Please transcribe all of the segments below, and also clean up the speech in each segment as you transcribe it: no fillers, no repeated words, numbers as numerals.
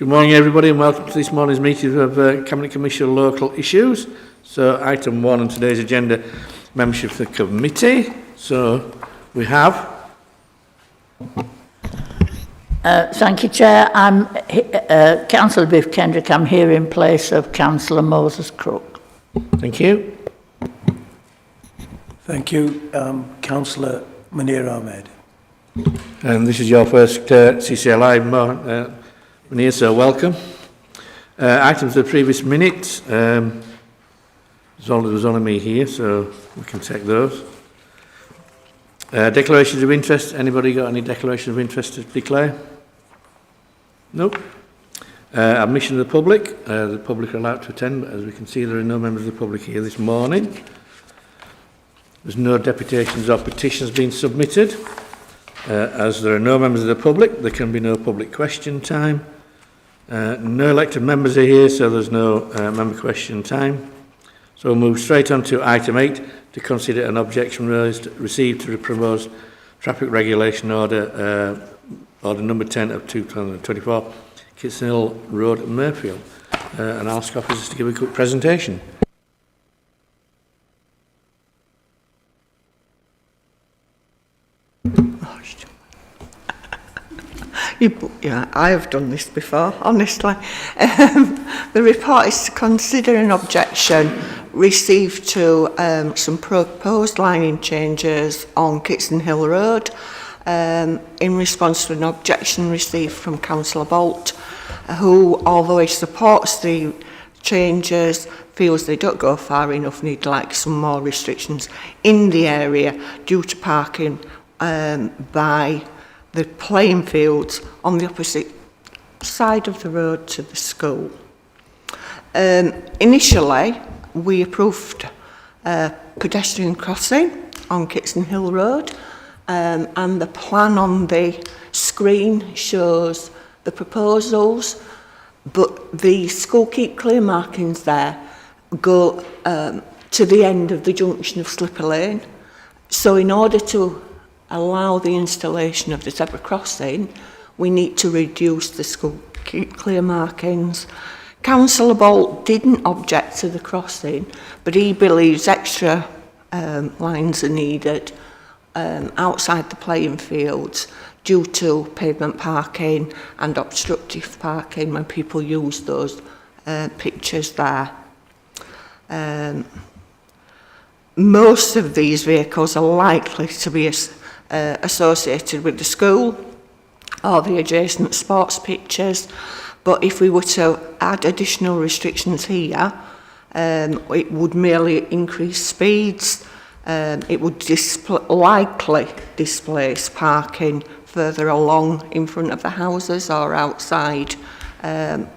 Good morning everybody and welcome to this morning's meeting of Cabinet Commission Local Issues. So item 1 on today's agenda, membership of the committee. So we have... Thank you, Chair. I'm Councillor Biff Kendrick. I'm here in place of Councillor Moses Crook. Thank you. Thank you. Councillor Munir Ahmed. And this is your first CCLI, Munir, so welcome. Items of the previous minutes. There was only me here, so we can take those. Declarations of interest. Anybody got any declarations of interest to declare? Nope. Admission of the public. The public are allowed to attend, but as we can see, there are no members of the public here this morning. There's no deputations or petitions being submitted. As there are no members of the public, there can be no public question time. No elected members are here, so there's no member question time. So we'll move straight on to item 8 to consider an objection received to the proposed traffic regulation order, order number 10 of 2024, Kitson Hill Road, Murfield. And I'll ask officers to give a quick presentation. Yeah, I have done this before, honestly. The report is to consider an objection received to some proposed lining changes on Kitson Hill Road in response to an objection received from Councillor Bolt, who, although he supports the changes, feels they don't go far enough and he'd like some more restrictions in the area due to parking by the playing fields on the opposite side of the road to the school. Initially, we approved a pedestrian crossing on Kitson Hill Road, and the plan on the screen shows the proposals, but the school keep clear markings there go to the end of the junction of Slipper Lane. So in order to allow the installation of the zebra crossing, we need to reduce the school keep clear markings. Councillor Bolt didn't object to the crossing, but he believes extra lines are needed outside the playing fields due to pavement parking and obstructive parking when people use those pictures there. Most of these vehicles are likely to be associated with the school or the adjacent sports pitches, but if we were to add additional restrictions here, it would merely increase speeds, it would likely displace parking further along in front of the houses or outside,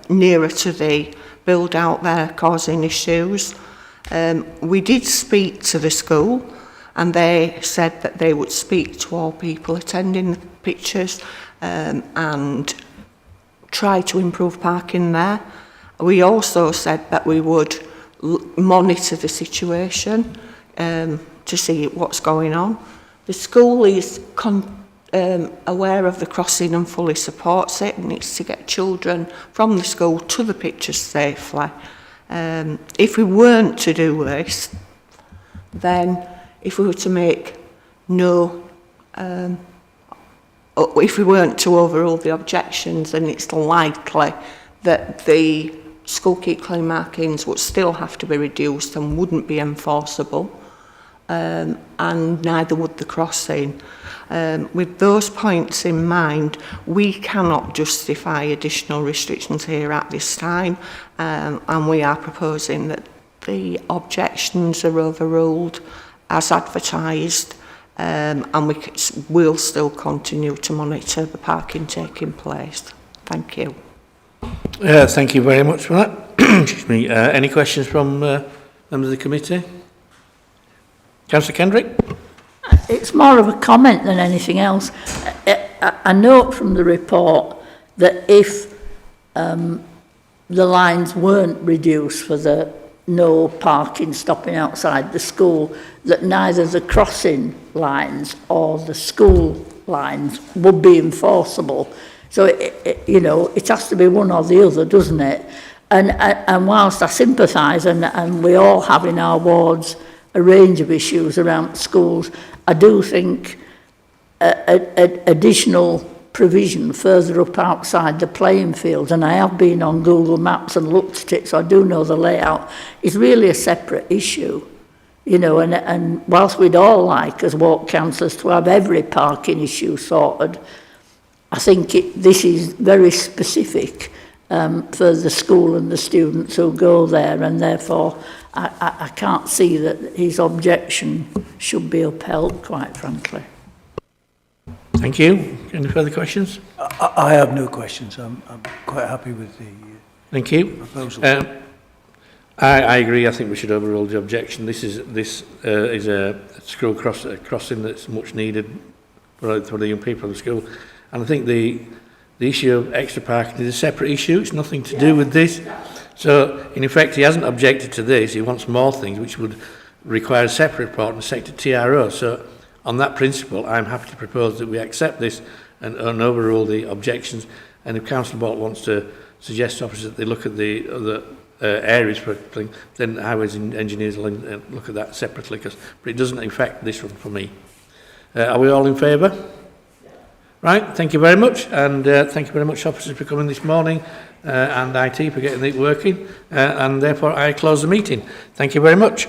nearer to the build out there, causing issues. We did speak to the school, and they said that they would speak to all people attending the pictures and try to improve parking there. We also said that we would monitor the situation to see what's going on. The school is aware of the crossing and fully supports it, and it's to get children from the school to the pictures safely. If we weren't to do this, then if we were to make if we weren't to overrule the objections, then it's likely that the school keep clear markings would still have to be reduced and wouldn't be enforceable, and neither would the crossing. With those points in mind, we cannot justify additional restrictions here at this time, and we are proposing that the objections are overruled as advertised, and we will still continue to monitor the parking taking place. Thank you. Thank you very much for that. Excuse me. Any questions from members of the committee? Councillor Kendrick? It's more of a comment than anything else. I note from the report that if the lines weren't reduced for the no parking stopping outside the school, that neither the crossing lines or the school lines would be enforceable. So, you know, it has to be one or the other, doesn't it? And whilst I sympathise, and we all have in our wards a range of issues around schools, I do think additional provision further up outside the playing field, and I have been on Google Maps and looked at it, so I do know the layout, is really a separate issue. You know, and whilst we'd all like, as ward councillors, to have every parking issue sorted, I think this is very specific for the school and the students who go there, and therefore I can't see that his objection should be upheld, quite frankly. Thank you. Any further questions? I have no questions. I'm quite happy with the Thank you. proposal. I agree. I think we should overrule the objection. This is a school crossing that's much needed for the young people in the school, and I think the issue of extra parking is a separate issue. It's nothing to do with this. So in effect, he hasn't objected to this. He wants more things, which would require a separate report and a separate TRO. So on that principle, I'm happy to propose that we accept this and overrule the objections. And if Councillor Bolt wants to suggest to officers that they look at the other areas for things, then highways and engineers will look at that separately, but it doesn't affect this one for me. Are we all in favour? Right, thank you very much, and thank you very much, officers, for coming this morning, and IT for getting it working, and therefore I close the meeting. Thank you very much.